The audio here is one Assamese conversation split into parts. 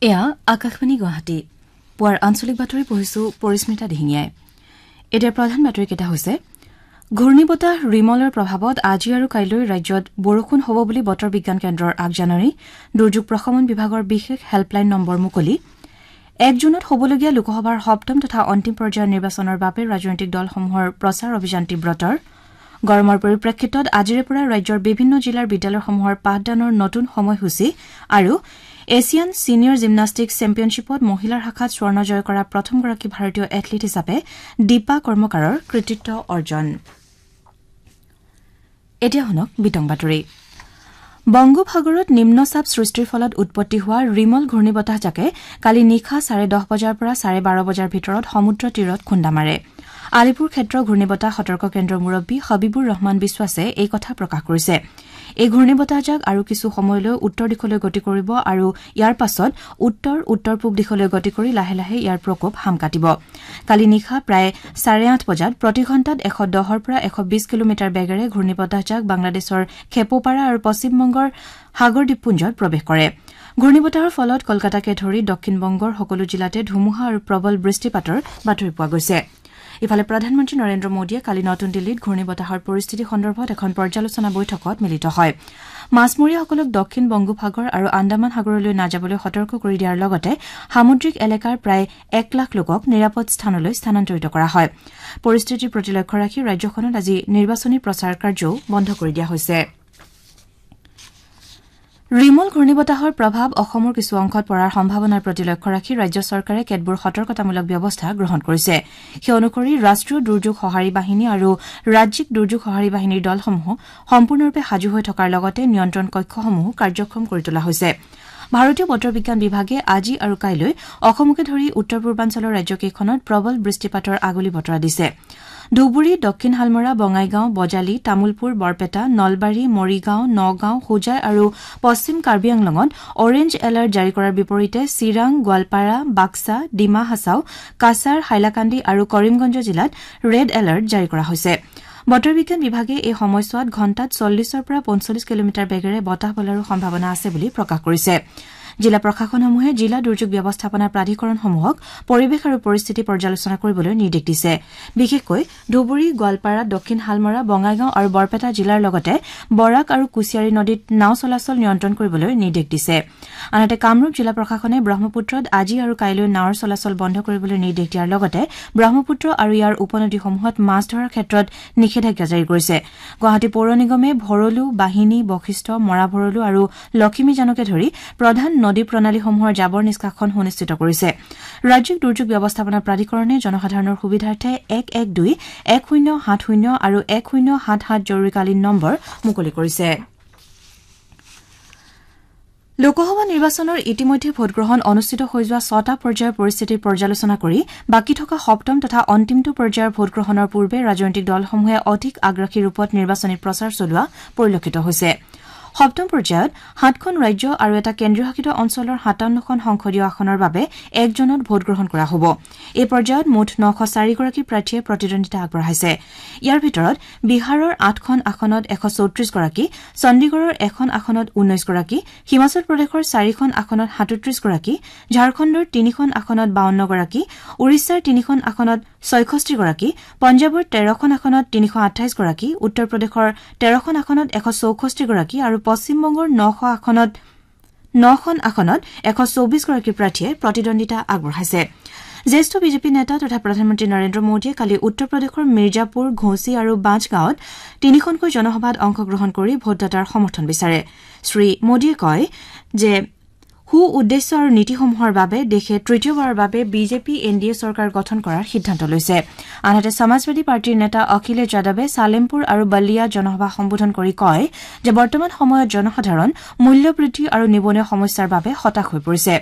এয়া আকাশবাণী গুৱাহাটী পুৱাৰ আঞ্চলিক বাতৰি পঢ়িছো পৰিস্মিতা দিহিঙিয়াই এতিয়া প্ৰধান বাতৰি কেইটা হৈছে ঘূৰ্ণীবতাহ ৰিমলৰ প্ৰভাৱত আজি আৰু কাইলৈ ৰাজ্যত বৰষুণ হ'ব বুলি বতৰ বিজ্ঞান কেন্দ্ৰৰ আগজাননী দুৰ্যোগ প্ৰশমন বিভাগৰ বিশেষ হেল্পলাইন নম্বৰ মুকলি 1 জুনত হ'বলগীয়া লোকসভাৰ সপ্তম তথা অন্তিম পৰ্যায়ৰ নিৰ্বাচনৰ বাবে ৰাজনৈতিক দলসমূহৰ প্ৰচাৰ অভিযান তীব্ৰতৰ গৰমৰ পৰিপ্ৰেক্ষিতত আজিৰে পৰা ৰাজ্যৰ বিভিন্ন জিলাৰ বিদ্যালয়সমূহৰ পাঠদানৰ নতুন সময়সূচী আৰু এছিয়ান সিনিয়ৰ জিমনাষ্টিক চেম্পিয়নশ্বিপত মহিলাৰ শাখাত স্বৰ্ণ জয় কৰা প্ৰথমগৰাকী ভাৰতীয় এথলীট হিচাপে দীপা কৰ্মকাৰৰ কৃতিত্ব অৰ্জন এতিয়া শুনক বিতং বাতৰি বংগোপসাগৰত নিম্নচাপ সৃষ্টিৰ ফলত উৎপত্তি হোৱা ৰিমল ঘূৰ্ণীবতাহজাকে কালি নিশা 10:30 বজাৰ পৰা 12:30 বজাৰ ভিতৰত সমুদ্ৰ তীৰত খুন্দা মাৰে আলিপুৰ ক্ষেত্ৰ ঘূৰ্ণীবতাহ সতৰ্ক কেন্দ্ৰৰ মুৰব্বী হবিবুৰ ৰহমান বিশ্বাসে এই কথা প্ৰকাশ কৰিছে এই ঘূৰ্ণীবতাহজাক আৰু কিছু সময়লৈ উত্তৰ দিশলৈ গতি কৰিব আৰু ইয়াৰ পাছত উত্তৰ পূব দিশলৈ গতি কৰি লাহে লাহে ইয়াৰ প্ৰকোপ হাম কাটিব কালি নিশা প্ৰায় 8:30 বজাত প্ৰতি ঘণ্টাত 110 পৰা 120 কিলোমিটাৰ বেগেৰে ঘূৰ্ণীবতাহজাক বাংলাদেশৰ খেপোপাৰা আৰু পশ্চিমবংগৰ সাগৰ দ্বীপপুঞ্জত প্ৰৱেশ কৰে ঘূৰ্ণীবতাহৰ ফলত কলকাতাকে ধৰি দক্ষিণ বংগৰ সকলো জিলাতে ধুমুহা আৰু প্ৰবল বৃষ্টিপাতৰ বাতৰি পোৱা গৈছে ইফালে প্ৰধানমন্ত্ৰী নৰেন্দ্ৰ মোদীয়ে কালি নতুন দিল্লীত ঘূৰ্ণীবতাহৰ পৰিস্থিতি সন্দৰ্ভত এখন পৰ্যালোচনা বৈঠকত মিলিত হয় মাছমৰীয়াসকলক দক্ষিণ বংগোপসাগৰ আৰু আন্দামান সাগৰলৈ নাযাবলৈ সতৰ্ক কৰি দিয়াৰ লগতে সামুদ্ৰিক এলেকাৰ প্ৰায় 1 লাখ লোকক নিৰাপদ স্থানলৈ স্থানান্তৰিত কৰা হয় পৰিস্থিতিৰ প্ৰতি লক্ষ্য ৰাখি ৰাজ্যখনত আজি নিৰ্বাচনী প্ৰচাৰ কাৰ্যও বন্ধ কৰি দিয়া হৈছে ৰিমল ঘূৰ্ণীবতাহৰ প্ৰভাৱ অসমৰ কিছু অংশত পৰাৰ সম্ভাৱনাৰ প্ৰতি লক্ষ্য ৰাখি ৰাজ্য চৰকাৰে কেতবোৰ সতৰ্কতামূলক ব্যৱস্থা গ্ৰহণ কৰিছে সেই অনুসৰি ৰাষ্ট্ৰীয় দুৰ্যোগ সঁহাৰি বাহিনী আৰু ৰাজ্যিক দুৰ্যোগ সঁহাৰি বাহিনীৰ দলসমূহ সম্পূৰ্ণৰূপে সাজু হৈ থকাৰ লগতে নিয়ন্ত্ৰণ কক্ষসমূহ কাৰ্যক্ষম কৰি তোলা হৈছে ভাৰতীয় বতৰ বিজ্ঞান বিভাগে আজি আৰু কাইলৈ অসমকে ধৰি উত্তৰ পূৰ্বাঞ্চলৰ ৰাজ্যকেইখনত প্ৰবল বৃষ্টিপাতৰ আগলি বতৰা দিছে ধুবুৰী দক্ষিণ হালমৰা বঙাইগাঁও বজালি তামুলপুৰ বৰপেটা নলবাৰী মৰিগাঁও নগাঁও হোজাই আৰু পশ্চিম কাৰ্বি আংলঙত অৰেঞ্জ এলাৰ্ট জাৰি কৰাৰ বিপৰীতে চিৰাং গোৱালপাৰা বাক্সা ডিমা হাছাও কাছাৰ হাইলাকান্দি আৰু কৰিমগঞ্জ জিলাত ৰেড এলাৰ্ট জাৰি কৰা হৈছে বতৰ বিজ্ঞান বিভাগে এই সময়ছোৱাত ঘণ্টাত 40 পৰা 45 কিলোমিটাৰ বেগেৰে বতাহ বলাৰো সম্ভাৱনা আছে বুলি প্ৰকাশ কৰিছে জিলা প্ৰশাসনসমূহে জিলা দুৰ্যোগ ব্যৱস্থাপনা প্ৰাধিকৰণসমূহক পৰিৱেশ আৰু পৰিস্থিতি পৰ্যালোচনা কৰিবলৈ নিৰ্দেশ দিছে বিশেষকৈ ধুবুৰী গোৱালপাৰা দক্ষিণ হালমৰা বঙাইগাঁও আৰু বৰপেটা জিলাৰ লগতে বৰাক আৰু কুছিয়াৰী নদীত নাও চলাচল নিয়ন্ত্ৰণ কৰিবলৈ নিৰ্দেশ দিছে আনহাতে কামৰূপ জিলা প্ৰশাসনে ব্ৰহ্মপুত্ৰত আজি আৰু কাইলৈ নাওৰ চলাচল বন্ধ কৰিবলৈ নিৰ্দেশ দিয়াৰ লগতে ব্ৰহ্মপুত্ৰ আৰু ইয়াৰ উপনদীসমূহত মাছ ধৰাৰ ক্ষেত্ৰত নিষেধাজ্ঞা জাৰি কৰিছে গুৱাহাটী পৌৰ নিগমে ভৰলু বাহিনী বশিষ্ঠ মৰা ভৰলু আৰু লখিমীজানকে ধৰি প্ৰধান নদী প্ৰণালীসমূহৰ জাবৰ নিষ্কাশন সুনিশ্চিত কৰিছে ৰাজ্যিক দুৰ্যোগ ব্যৱস্থাপনা প্ৰাধিকৰণে জনসাধাৰণৰ সুবিধাৰ্থে 112 1070 আৰু 1077 জৰুৰীকালীন নম্বৰ মুকলি কৰিছে লোকসভা নিৰ্বাচনৰ ইতিমধ্যে ভোটগ্ৰহণ অনুষ্ঠিত হৈ যোৱা 6টা পৰ্যায়ৰ পৰিস্থিতিৰ পৰ্যালোচনা কৰি বাকী থকা সপ্তম তথা অন্তিমটো পৰ্যায়ৰ ভোটগ্ৰহণৰ পূৰ্বে ৰাজনৈতিক দলসমূহে অধিক আগ্ৰাসী ৰূপত নিৰ্বাচনী প্ৰচাৰ চলোৱা পৰিলক্ষিত হৈছে সপ্তম পৰ্যায়ত 7খন ৰাজ্য আৰু এটা কেন্দ্ৰীয় শাসিত অঞ্চলৰ 57খন সংসদীয় আসনৰ বাবে 1 জনত ভোটগ্ৰহণ কৰা হ'ব এই পৰ্যায়ত মুঠ 904 গৰাকী প্ৰাৰ্থীয়ে প্ৰতিদ্বন্দ্বিতা আগবঢ়াইছে ইয়াৰ ভিতৰত বিহাৰৰ 8খন আসনত 134 গৰাকী চণ্ডীগড়ৰ 1খন আসনত 19 গৰাকী হিমাচল প্ৰদেশৰ 4খন আসনত 37 গৰাকী ঝাৰখণ্ডৰ 3খন আসনত 52 গৰাকী উৰিষ্যাৰ 3খন আসনত 66 গৰাকী পঞ্জাৱৰ 13খন আসনত 328 গৰাকী উত্তৰ প্ৰদেশৰ 13খন আসনত 164 গৰাকী আৰু পশ্চিমবংগৰ 9খন আসনত 124 গৰাকী প্ৰাৰ্থীয়ে প্ৰতিদ্বন্দ্বিতা আগবঢ়াইছে জ্যেষ্ঠ বিজেপি নেতা তথা প্ৰধানমন্ত্ৰী নৰেন্দ্ৰ মোদীয়ে কালি উত্তৰ প্ৰদেশৰ মিৰ্জাপুৰ ঘোঁচি আৰু বাঞ্চগাঁৱত 3খনকৈ জনসভাত অংশগ্ৰহণ কৰি ভোটদাতাৰ সমৰ্থন বিচাৰে শ্ৰী মোদীয়ে কয় যে উদ্দেশ্য আৰু নীতিসমূহৰ বাবে দেশে তৃতীয়বাৰৰ বাবে বিজেপি এনডিএ চৰকাৰ গঠন কৰাৰ সিদ্ধান্ত লৈছে আনহাতে সমাজবাদী পাৰ্টীৰ নেতা অখিলেশ যাদৱে সালেমপুৰ আৰু বল্লিয়া জনসভা সম্বোধন কৰি কয় যে বৰ্তমান সময়ত জনসাধাৰণ মূল্যবৃদ্ধি আৰু নিবনুৱা সমস্যাৰ বাবে হতাশ হৈ পৰিছে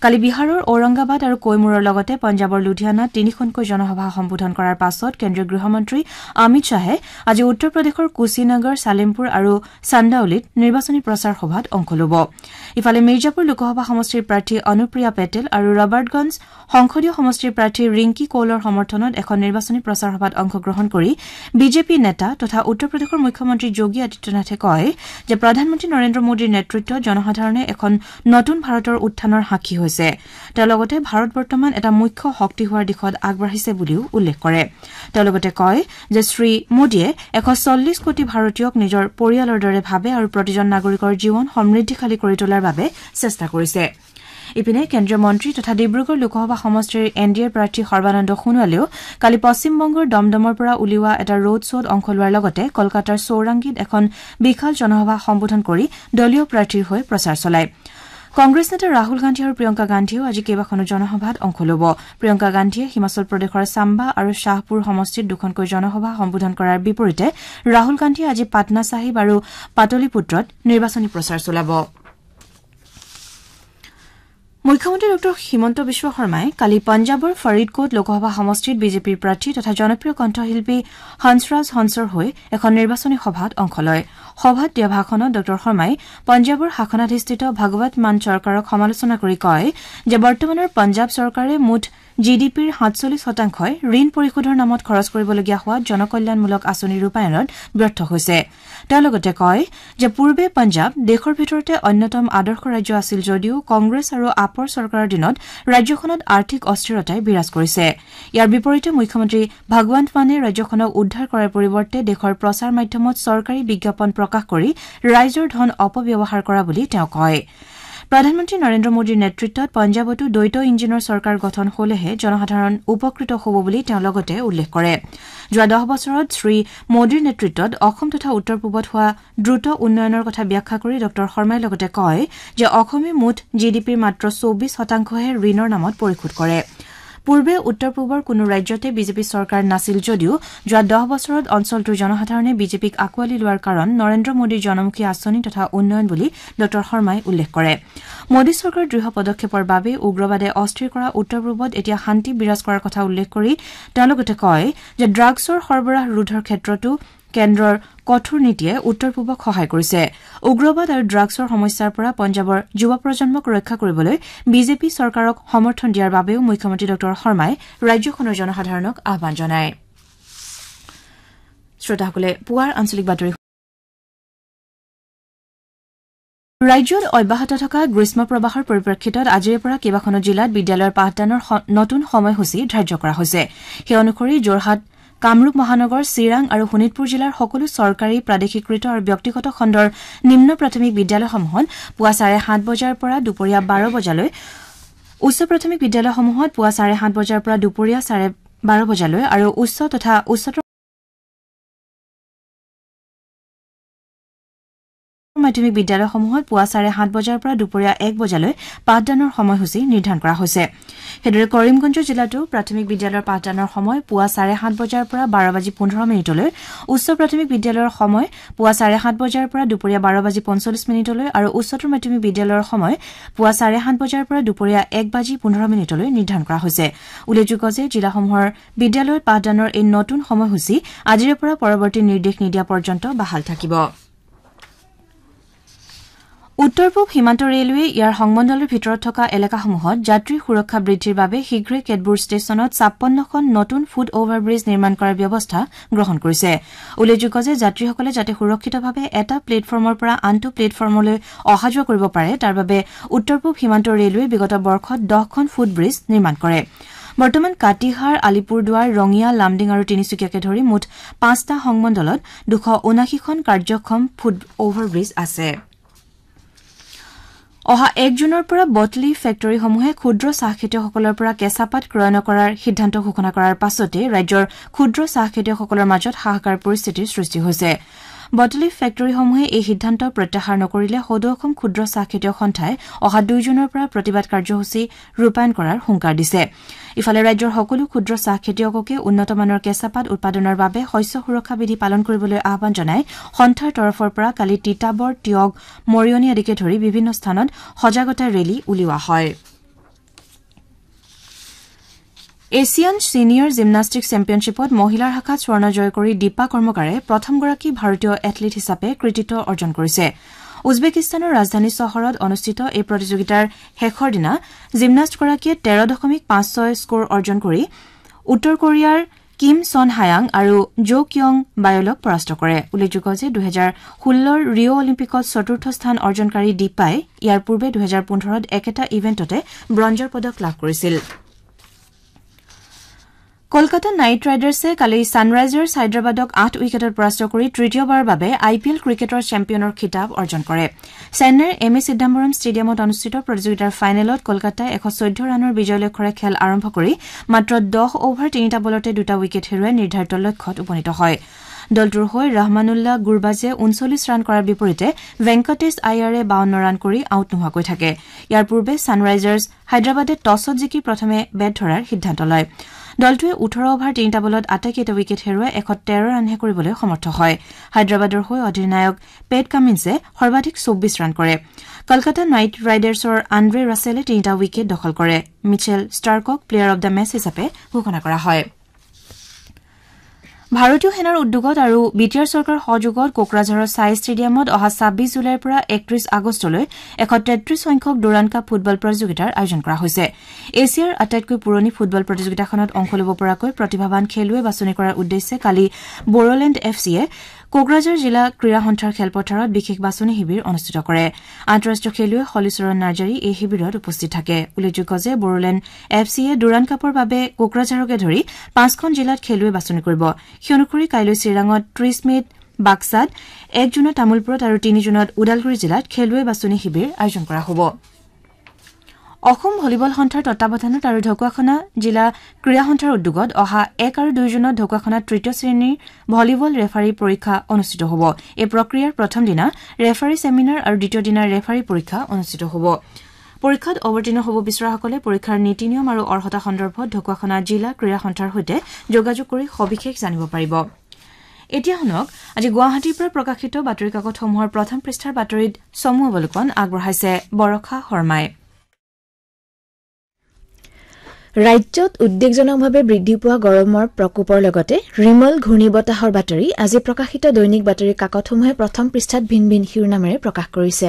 কালি বিহাৰৰ ঔৰংগাবাদ আৰু কৈমুৰৰ লগতে পঞ্জাবৰ লুধিয়ানাত 3খনকৈ জনসভা সম্বোধন কৰাৰ পাছত কেন্দ্ৰীয় গৃহমন্ত্ৰী অমিত শ্বাহে আজি উত্তৰ প্ৰদেশৰ কুশীনগৰ সালেমপুৰ আৰু চান্দাউলিত নিৰ্বাচনী প্ৰচাৰ সভাত অংশ ল'ব ইফালে মিৰ্জাপুৰ লোকসভা সমষ্টিৰ প্ৰাৰ্থী অনুপ্ৰিয়া পেটেল আৰু ৰবাৰ্টগঞ্জ সংসদীয় সমষ্টিৰ প্ৰাৰ্থী ৰিংকি কৌলৰ সমৰ্থনত এখন নিৰ্বাচনী প্ৰচাৰ সভাত অংশগ্ৰহণ কৰি বিজেপি নেতা তথা উত্তৰ প্ৰদেশৰ মুখ্যমন্ত্ৰী যোগী আদিত্যনাথে কয় যে প্ৰধানমন্ত্ৰী নৰেন্দ্ৰ মোদীৰ নেতৃত্বত জনসাধাৰণে এখন নতুন ভাৰতৰ উত্থানৰ সাক্ষী হৈছে তেওঁ লগতে ভাৰত বৰ্তমান এটা মুখ্য শক্তি হোৱাৰ দিশত আগবাঢ়িছে বুলিও উল্লেখ কৰে তেওঁ লগতে কয় যে শ্ৰী মোদীয়ে 140 কোটি ভাৰতীয়ক নিজৰ পৰিয়ালৰ দৰে ভাবে আৰু প্ৰতিজন নাগৰিকৰ জীৱন সমৃদ্ধিশালী কৰি তোলাৰ বাবে চেষ্টা কৰিছে ইপিনে কেন্দ্ৰীয় মন্ত্ৰী তথা ডিব্ৰুগড় লোকসভা সমষ্টিৰ এনডিএৰ প্ৰাৰ্থী সৰ্বানন্দ সোণোৱালেও কালি পশ্চিমবংগৰ দমদমৰ পৰা উলিওৱা এটা ৰোড শ্বত অংশ লোৱাৰ লগতে কলকাতাৰ চৌৰাংগীত এখন বিশাল জনসভা সম্বোধন কৰি দলীয় প্ৰাৰ্থীৰ হৈ প্ৰচাৰ চলায় কংগ্ৰেছ নেতা ৰাহুল গান্ধী আৰু প্ৰিয়ংকা গান্ধীয়েও আজি কেইবাখনো জনসভাত অংশ ল'ব প্ৰিয়ংকা গান্ধীয়ে হিমাচল প্ৰদেশৰ চাম্বা আৰু শ্বাহপুৰ সমষ্টিত দুখনকৈ জনসভা সম্বোধন কৰাৰ বিপৰীতে ৰাহুল গান্ধীয়ে আজি পাটনা চাহিব আৰু পাটলিপুত্ৰত নিৰ্বাচনী প্ৰচাৰ চলাব মুখ্যমন্ত্ৰী ডঃ হিমন্ত বিশ্ব শৰ্মাই কালি পঞ্জাবৰ ফৰিদকোট লোকসভা সমষ্টিত বিজেপিৰ প্ৰাৰ্থী তথা জনপ্ৰিয় কণ্ঠশিল্পী হংসৰাজ হংসৰ হৈ এখন নিৰ্বাচনী সভাত অংশ লয় সভাত দিয়া ভাষণত ডঃ শৰ্মাই পঞ্জাবৰ শাসনাধিষ্ঠিত ভগৱত মান চৰকাৰক সমালোচনা কৰি কয় যে বৰ্তমানৰ পঞ্জাব চৰকাৰে মুঠ জিডিপিৰ 47% ঋণ পৰিশোধৰ নামত খৰচ কৰিবলগীয়া হোৱা জনকল্যাণমূলক আঁচনি ৰূপায়ণত ব্যৰ্থ হৈছে তেওঁ লগতে কয় যে পূৰ্বে পঞ্জাব দেশৰ ভিতৰতে অন্যতম আদৰ্শ ৰাজ্য আছিল যদিও কংগ্ৰেছ আৰু আপৰ চৰকাৰৰ দিনত ৰাজ্যখনত আৰ্থিক অস্থিৰতাই বিৰাজ কৰিছে ইয়াৰ বিপৰীতে মুখ্যমন্ত্ৰী ভগৱন্ত মানে ৰাজ্যখনক উদ্ধাৰ কৰাৰ পৰিৱৰ্তে দেশৰ প্ৰচাৰ মাধ্যমত চৰকাৰী বিজ্ঞাপন প্ৰকাশ কৰি ৰাইজৰ ধন অপব্যৱহাৰ কৰা বুলি তেওঁ কয় প্ৰধানমন্ত্ৰী নৰেন্দ্ৰ মোদীৰ নেতৃত্বত পঞ্জাবতো দ্বৈত ইঞ্জিনৰ চৰকাৰ গঠন হলেহে জনসাধাৰণ উপকৃত হ'ব বুলি তেওঁ লগতে উল্লেখ কৰে যোৱা 10 বছৰত শ্ৰী মোদীৰ নেতৃত্বত অসম তথা উত্তৰ পূবত হোৱা দ্ৰুত উন্নয়নৰ কথা ব্যাখ্যা কৰি ডঃ শৰ্মাই লগতে কয় যে অসমে মুঠ জিডিপিৰ মাত্ৰ 24%হে ঋণৰ নামত পৰিশোধ কৰে পূৰ্বে উত্তৰ পূবৰ কোনো ৰাজ্যতে বিজেপি চৰকাৰ নাছিল যদিও যোৱা 10 বছৰত অঞ্চলটোৰ জনসাধাৰণে বিজেপিক আঁকোৱালি লোৱাৰ কাৰণ নৰেন্দ্ৰ মোদীৰ জনমুখী আঁচনি তথা উন্নয়ন বুলি ডঃ শৰ্মাই উল্লেখ কৰে মোদী চৰকাৰৰ দৃঢ় পদক্ষেপৰ বাবে উগ্ৰবাদে অস্থিৰ কৰা উত্তৰ পূবত এতিয়া শান্তি বিৰাজ কৰাৰ কথা উল্লেখ কৰি তেওঁ লগতে কয় যে ড্ৰাগছৰ সৰবৰাহ ৰোধৰ ক্ষেত্ৰতো কেন্দ্ৰৰ কঠোৰ নীতিয়ে উত্তৰ পূবক সহায় কৰিছে উগ্ৰবাদ আৰু ড্ৰাগছৰ সমস্যাৰ পৰা পঞ্জাবৰ যুৱ প্ৰজন্মক ৰক্ষা কৰিবলৈ বিজেপি চৰকাৰক সমৰ্থন দিয়াৰ বাবেও মুখ্যমন্ত্ৰী ডঃ শৰ্মাই ৰাজ্যখনৰ জনসাধাৰণক আহ্বান জনায় শ্ৰোতাসকলে পুৱাৰ আঞ্চলিক বাতৰি ৰাজ্যত অব্যাহত থকা গ্ৰীষ্ম প্ৰবাহৰ পৰিপ্ৰেক্ষিতত আজিৰে পৰা কেইবাখনো জিলাত বিদ্যালয়ৰ পাঠদানৰ নতুন সময়সূচী ধাৰ্য কৰা হৈছে সেই অনুসৰি যোৰহাট কামৰূপ মহানগৰ চিৰাং আৰু শোণিতপুৰ জিলাৰ সকলো চৰকাৰী প্ৰাদেশিকৃত আৰু ব্যক্তিগত খণ্ডৰ নিম্ন প্ৰাথমিক বিদ্যালয়সমূহত পুৱা 7:30 বজাৰ পৰা দুপৰীয়া 12 বজালৈ উচ্চ প্ৰাথমিক বিদ্যালয়সমূহত পুৱা 7:30 বজাৰ পৰা দুপৰীয়া 12:30 বজালৈ আৰু উচ্চ তথা উচ্চতৰ মাধ্যমিক বিদ্যালয়সমূহত পুৱা 7:30 বজাৰ পৰা দুপৰীয়া 1 বজালৈ পাঠদানৰ সময়সূচী নিৰ্ধাৰণ কৰা হৈছে হেদৰে কৰিমগঞ্জ জিলাতো প্ৰাথমিক বিদ্যালয়ৰ পাঠদানৰ সময় পুৱা 7:30 বজাৰ পৰা 12:15 মিনিটলৈ উচ্চ প্ৰাথমিক বিদ্যালয়ৰ সময় পুৱা 7:30 বজাৰ পৰা দুপৰীয়া 12:45 মিনিটলৈ আৰু উচ্চতৰ মাধ্যমিক বিদ্যালয়ৰ সময় পুৱা 7:30 বজাৰ পৰা দুপৰীয়া 1:15 মিনিটলৈ নিৰ্ধাৰণ কৰা হৈছে উল্লেখযোগ্য যে জিলাসমূহৰ বিদ্যালয়ত পাঠদানৰ এই নতুন সময়সূচী আজিৰে পৰা পৰৱৰ্তী নিৰ্দেশ নিদিয়া পৰ্যন্ত বাহাল থাকিব উত্তৰ পূব সীমান্ত ৰেলৱে ইয়াৰ সংমণ্ডলৰ ভিতৰত থকা এলেকাসমূহত যাত্ৰী সুৰক্ষা বৃদ্ধিৰ বাবে শীঘ্ৰে কেতবোৰ ষ্টেচনত 56খন নতুন ফুট অভাৰব্ৰিজ নিৰ্মাণ কৰাৰ ব্যৱস্থা গ্ৰহণ কৰিছে উল্লেখযোগ্য যে যাত্ৰীসকলে যাতে সুৰক্ষিতভাৱে এটা প্লেটফৰ্মৰ পৰা আনটো প্লেটফৰ্মলৈ অহা যোৱা কৰিব পাৰে তাৰ বাবে উত্তৰ পূব সীমান্ত ৰেলৱে বিগত বৰ্ষত 10খন ফুটব্ৰিজ নিৰ্মাণ কৰে বৰ্তমান কাটিহাৰ আলিপুৰদুৱাৰ ৰঙিয়া লামডিং আৰু তিনিচুকীয়াকে ধৰি মুঠ 5টা সংমণ্ডলত 279খন কাৰ্যক্ষম ফুট অভাৰব্ৰিজ আছে অহা 1 জুনৰ পৰা বটলি ফেক্টৰীসমূহে ক্ষুদ্ৰ চাহ খেতিয়কসকলৰ পৰা কেঁচাপাত ক্ৰয় নকৰাৰ সিদ্ধান্ত ঘোষণা কৰাৰ পাছতে ৰাজ্যৰ ক্ষুদ্ৰ চাহ খেতিয়কসকলৰ মাজত হাহাকাৰ পৰিস্থিতিৰ সৃষ্টি হৈছে বটলি ফেক্টৰীসমূহে এই সিদ্ধান্ত প্ৰত্যাহাৰ নকৰিলে সদৌ অসম ক্ষুদ্ৰ চাহ খেতিয়ক সন্থাই অহা 2 জুনৰ পৰা প্ৰতিবাদ কাৰ্যসূচী ৰূপায়ণ কৰাৰ হুংকাৰ দিছে ইফালে ৰাজ্যৰ সকলো ক্ষুদ্ৰ চাহ খেতিয়ককে উন্নতমানৰ কেঁচাপাত উৎপাদনৰ বাবে শস্য সুৰক্ষা বিধি পালন কৰিবলৈ আহ্বান জনাই সন্থাৰ তৰফৰ পৰা কালি তিতাবৰ টিয়গ মৰিয়নি আদিকে ধৰি বিভিন্ন স্থানত সজাগতা ৰেলী উলিওৱা হয় এছিয়ান সিনিয়ৰ জিমনাষ্টিক চেম্পিয়নশ্বিপত মহিলাৰ শাখাত স্বৰ্ণ জয় কৰি দীপা কৰ্মকাৰে প্ৰথমগৰাকী ভাৰতীয় এথলীট হিচাপে কৃতিত্ব অৰ্জন কৰিছে উজবেকিস্তানৰ ৰাজধানী চহৰত অনুষ্ঠিত এই প্ৰতিযোগিতাৰ শেষৰ দিনা জিমনাষ্টগৰাকীয়ে 13.56 স্কোৰ অৰ্জন কৰি উত্তৰ কোৰিয়াৰ কিম ছন হায়াং আৰু জো কিয়ং বায়লক পৰাস্ত কৰে উল্লেখযোগ্য যে 2016ৰ ৰিঅ অলিম্পিকত চতুৰ্থ স্থান অৰ্জনকাৰী দীপাই ইয়াৰ পূৰ্বে 2015ত একেটা ইভেণ্টতে ব্ৰঞ্জৰ পদক লাভ কৰিছিল কলকাতা নাইট ৰাইডাৰ্ছে কালি ছানৰাইজাৰ্ছ হায়দৰাবাদক 8 উইকেটত পৰাস্ত কৰি তৃতীয়বাৰৰ বাবে আইপিএল ক্ৰিকেটৰ চেম্পিয়নৰ খিতাপ অৰ্জন কৰে চেন্নাইৰ এম এ চিদাম্বৰম ষ্টেডিয়ামত অনুষ্ঠিত প্ৰতিযোগিতাৰ ফাইনেলত কলকাতাই 114 ৰানৰ বিজয় লক্ষ্যৰে খেল আৰম্ভ কৰি মাত্ৰ 10 অভাৰ 3টা বলতে 2টা উইকেট হেৰুৱাই নিৰ্ধাৰিত লক্ষ্যত উপনীত হয় দলটোৰ হৈ ৰহমানুল্লাহ গুৰবাজে 39 ৰান কৰাৰ বিপৰীতে ভেংকটেশ আয়াৰে 52 ৰান কৰি আউট নোহোৱাকৈ থাকে ইয়াৰ পূৰ্বে ছানৰাইজাৰ্ছ হায়দৰাবাদে টছত জিকি প্ৰথমে বেট ধৰাৰ সিদ্ধান্ত লয় দলটোৱে 18 অভাৰ 3টা বলত আটাইকেইটা উইকেট হেৰুৱাই 113 ৰানহে কৰিবলৈ সমৰ্থ হয় হায়দৰাবাদৰ হৈ অধিনায়ক পেট কামিন্সে সৰ্বাধিক 24 ৰান কৰে কলকাতা নাইট ৰাইডাৰ্ছৰ আন্দ্ৰে ৰাছেলে 3টা উইকেট দখল কৰে মিচেল ষ্টাৰ্কক প্লেয়াৰ অব দ্য মেচ হিচাপে ঘোষণা কৰা হয় ভাৰতীয় সেনাৰ উদ্যোগত আৰু বিটিআৰ চৰকাৰৰ সহযোগত কোকৰাঝাৰৰ সাই ষ্টেডিয়ামত অহা 26 জুলাইৰ পৰা 31 আগষ্টলৈ 133 সংখ্যক ডুৰাণ্ড কাপ ফুটবল প্ৰতিযোগিতাৰ আয়োজন কৰা হৈছে এছিয়াৰ আটাইতকৈ পুৰণি ফুটবল প্ৰতিযোগিতাখনত অংশ ল'ব পৰাকৈ প্ৰতিভাৱান খেলুৱৈ বাছনি কৰাৰ উদ্দেশ্যে কালি বড়োলেণ্ড এফচিয়ে কোকৰাঝাৰ জিলা ক্ৰীড়া সন্থাৰ খেলপথাৰত বিশেষ বাছনি শিবিৰ অনুষ্ঠিত কৰে আন্তঃৰাষ্ট্ৰীয় খেলুৱৈ হলিচৰণ নাৰ্জাৰী এই শিবিৰত উপস্থিত থাকে উল্লেখযোগ্য যে বড়োলেণ্ড এফচিয়ে ডুৰাণ্ড কাপৰ বাবে কোকৰাঝাৰকে ধৰি 5খন জিলাত খেলুৱৈ বাছনি কৰিব সেই অনুসৰি কাইলৈ চিৰাঙত 30 মেত বাক্সাত 1 জুনত তামুলপুৰত আৰু 3 জুনত উদালগুৰি জিলাত খেলুৱৈ বাছনি শিবিৰ আয়োজন কৰা হ'ব অসম ভলীবল সন্থাৰ তত্বাৱধানত আৰু ঢকুৱাখনা জিলা ক্ৰীড়া সন্থাৰ উদ্যোগত অহা 1 আৰু 2 জুনত ঢকুৱাখনাত তৃতীয় শ্ৰেণীৰ ভলীবল ৰেফাৰী পৰীক্ষা অনুষ্ঠিত হ'ব এই প্ৰক্ৰিয়াৰ প্ৰথম দিনা ৰেফাৰী ছেমিনাৰ আৰু দ্বিতীয় দিনা ৰেফাৰী পৰীক্ষা অনুষ্ঠিত হ'ব পৰীক্ষাত অৱতীৰ্ণ হ'ব বিচৰাসকলে পৰীক্ষাৰ নীতি নিয়ম আৰু অৰ্হতা সন্দৰ্ভত ঢকুৱাখনা জিলা ক্ৰীড়া সন্থাৰ সৈতে যোগাযোগ কৰি সবিশেষ জানিব পাৰিব এতিয়া শুনক আজি গুৱাহাটীৰ পৰা প্ৰকাশিত বাতৰি কাকতসমূহৰ প্ৰথম পৃষ্ঠাৰ বাতৰিত চমু অৱলোকন আগবঢ়াইছে বৰখা শৰ্মাই ৰাজ্যত উদ্বেগজনকভাৱে বৃদ্ধি পোৱা গৰমৰ প্ৰকোপৰ লগতে ৰিমল ঘূৰ্ণীবতাহৰ বাতৰি আজি প্ৰকাশিত দৈনিক বাতৰি কাকতসমূহে প্ৰথম পৃষ্ঠাত ভিন ভিন শিৰোনামেৰে প্ৰকাশ কৰিছে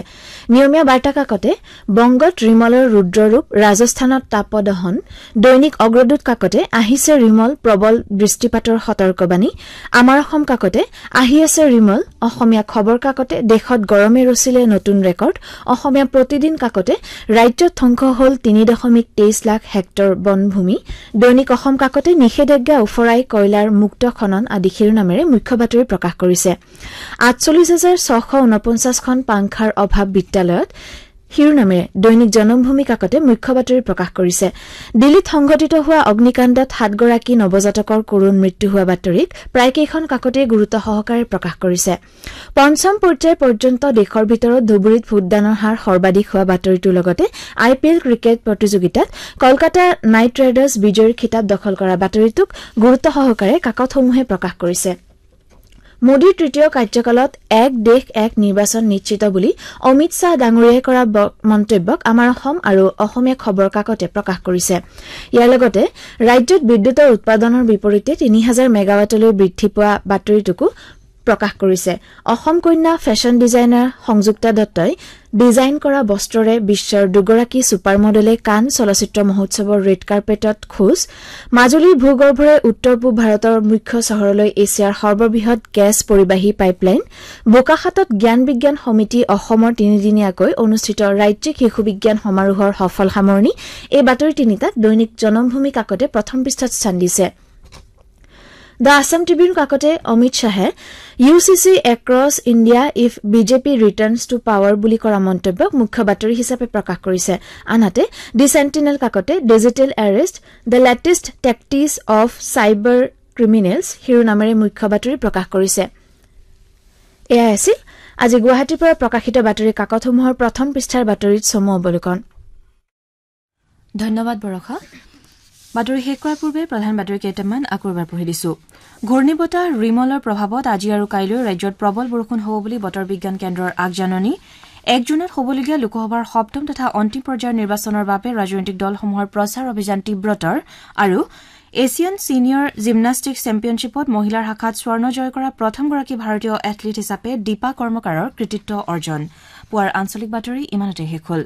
নিয়মীয়া বাৰ্তা কাকতে বংগত ৰিমলৰ ৰুদ্ৰৰূপ ৰাজস্থানত তাপদহন দৈনিক অগ্ৰদূত কাকতে আহিছে ৰিমল প্ৰবল দৃষ্টিপাতৰ সতৰ্কবাণী আমাৰ অসম কাকতে আহি আছে ৰিমল অসমীয়া খবৰ কাকতে দেশত গৰমে ৰচিলে নতুন ৰেকৰ্ড অসমীয়া প্ৰতিদিন কাকতে ৰাজ্যত ধ্বংস হ'ল 3.23 লাখ হেক্টৰ বনভূমি দৈনিক অসম কাকতে নিষেধাজ্ঞা উফৰাই কয়লাৰ মুক্ত খনন আদি শিৰোনামেৰে মুখ্য বাতৰি প্ৰকাশ কৰিছে 48,649খন পাংখাৰ অভাৱ বিদ্যালয়ত শিৰোনামেৰে দৈনিক জনমভূমি কাকতে মুখ্য বাতৰি প্ৰকাশ কৰিছে দিল্লীত সংঘটিত হোৱা অগ্নিকাণ্ডত 7 গৰাকী নৱজাতকৰ কৰুণ মৃত্যু হোৱা বাতৰিক প্ৰায় কেইখন কাকতে গুৰুত্ব সহকাৰে প্ৰকাশ কৰিছে পঞ্চম পৰ্যায় পৰ্যন্ত দেশৰ ভিতৰত ধুবুৰীত ভোটদানৰ হাৰ সৰ্বাধিক হোৱা বাতৰিটোৰ লগতে আইপিএল ক্ৰিকেট প্ৰতিযোগিতাত কলকাতা নাইট ৰাইডাৰ্ছ বিজয়ীৰ খিতাপ দখল কৰা বাতৰিটোক গুৰুত্ব সহকাৰে কাকতসমূহে প্ৰকাশ কৰিছে মোদীৰ তৃতীয় কাৰ্যকালত এক দেশ এক নিৰ্বাচন নিশ্চিত বুলি অমিত শাহ ডাঙৰীয়াই কৰা মন্তব্যক আমাৰ অসম আৰু অসমীয়া খবৰ কাকতে প্ৰকাশ কৰিছে ইয়াৰ লগতে ৰাজ্যত বিদ্যুতৰ উৎপাদনৰ বিপৰীতে 3000 মেগাৱাটলৈ বৃদ্ধি পোৱা বাতৰিটোকো প্ৰকাশ কৰিছে অসম কন্যা ফেশ্বন ডিজাইনাৰ সংযুক্তা দত্তই ডিজাইন কৰা বস্ত্ৰৰে বিশ্বৰ দুগৰাকী ছুপাৰ মডেলে কান চলচ্চিত্ৰ মহোৎসৱৰ ৰেড কাৰ্পেটত খোজ মাজুলীৰ ভূগৰ্ভৰে উত্তৰ পূব ভাৰতৰ মুখ্য চহৰলৈ এছিয়াৰ সৰ্ববৃহৎ গেছ পৰিবাহী পাইপলাইন বোকাখাতত জ্ঞান বিজ্ঞান সমিতি অসমৰ 3দিনীয়াকৈ অনুষ্ঠিত ৰাজ্যিক শিশু বিজ্ঞান সমাৰোহৰ সফল সামৰণি এই বাতৰি তিনিটাক দৈনিক জনমভূমি কাকতে প্ৰথম পৃষ্ঠাত স্থান দিছে The Assam Tribune কাকতে Amit Shahe UCC across India if BJP returns to power বুলি কৰা মন্তব্যক মুখ্য বাতৰি হিচাপে প্ৰকাশ কৰিছে আনহাতে দি সেন্টিনেল কাকতে digital arrest the latest tactics of cyber criminals শিৰোনামেৰে মুখ্য বাতৰি প্ৰকাশ কৰিছে এয়া আছিল আজি গুৱাহাটীৰ পৰা প্ৰকাশিত বাতৰি কাকতসমূহৰ প্ৰথম পৃষ্ঠাৰ বাতৰিত চমু অৱলোকন ধন্যবাদ বৰখা বাতৰি শেষ কৰাৰ পূৰ্বে প্ৰধান বাতৰি কেইটামান আকৌ এবাৰ পঢ়ি দিছো ঘূৰ্ণীবতাহ ৰিমলৰ প্ৰভাৱত আজি আৰু কাইলৈ ৰাজ্যত প্ৰবল বৰষুণ হ'ব বুলি বতৰ বিজ্ঞান কেন্দ্ৰৰ আগজাননী 1 জুনত হবলগীয়া লোকসভাৰ সপ্তম তথা অন্তিম পৰ্যায়ৰ নিৰ্বাচনৰ বাবে ৰাজনৈতিক দলসমূহৰ প্ৰচাৰ অভিযান তীব্ৰতৰ আৰু এছিয়ান ছিনিয়ৰ জিমনাষ্টিক চেম্পিয়নশ্বিপত মহিলাৰ শাখাত স্বৰ্ণ জয় কৰা প্ৰথমগৰাকী ভাৰতীয় এথলীট হিচাপে দীপা কৰ্মকাৰৰ কৃতিত্ব অৰ্জন পুৱাৰ আঞ্চলিক বাতৰি ইমানতে শেষ হল।